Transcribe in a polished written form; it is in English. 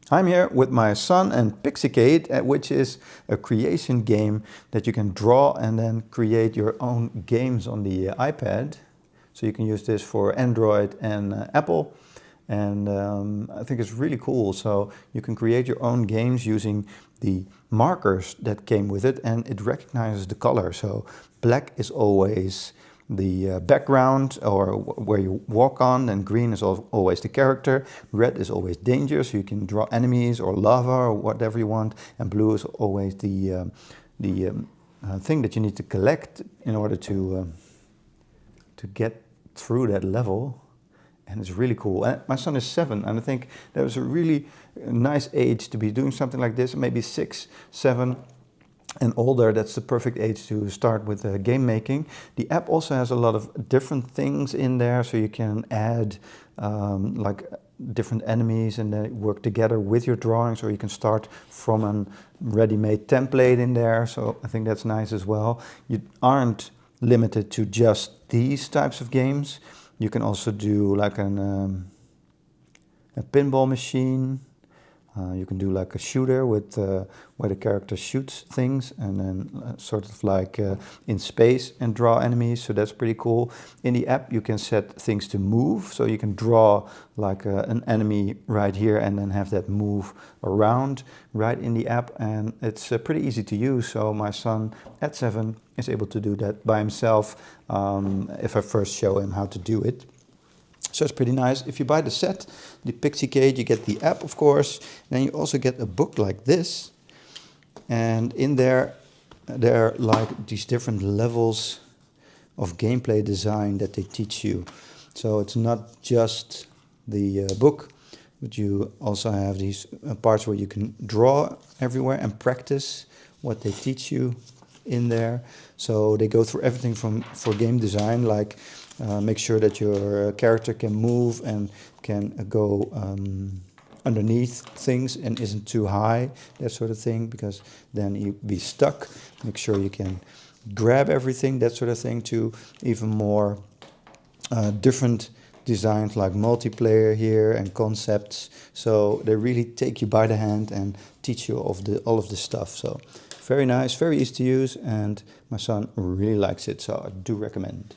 I'm here with my son and PixieCade, which is a creation game that you can draw and then create your own games on the iPad. So you can use this for Android and Apple. And I think it's really cool. So you can create your own games using the markers that came with it, and it recognizes the color. So black is always the background or where you walk on, and green is always the character, red is always danger, so you can draw enemies or lava or whatever you want, and blue is always the thing that you need to collect in order to get through that level. And it's really cool. And my son is 7, and I think that was a really nice age to be doing something like this, maybe 6, 7 and older. That's the perfect age to start with game making. The app also has a lot of different things in there, so you can add like different enemies and they work together with your drawings, or you can start from a ready-made template in there. So I think that's nice as well. You aren't limited to just these types of games. You can also do like a pinball machine. You can do like a shooter with where the character shoots things, and then sort of like in space and draw enemies. So that's pretty cool. In the app, you can set things to move. So you can draw like an enemy right here and then have that move around right in the app. And it's pretty easy to use. So my son at 7 is able to do that by himself if I first show him how to do it. So it's pretty nice. If you buy the set, the PixieCade, you get the app, of course. Then you also get a book like this. And in there are like these different levels of gameplay design that they teach you. So it's not just the book, but you also have these parts where you can draw everywhere and practice what they teach you in there. So they go through everything for game design, like make sure that your character can move and can go underneath things and isn't too high, that sort of thing, because then you'd be stuck. Make sure you can grab everything, that sort of thing, to even more different designs like multiplayer here and concepts. So they really take you by the hand and teach you all of this stuff. So very nice, very easy to use, and my son really likes it, so I do recommend.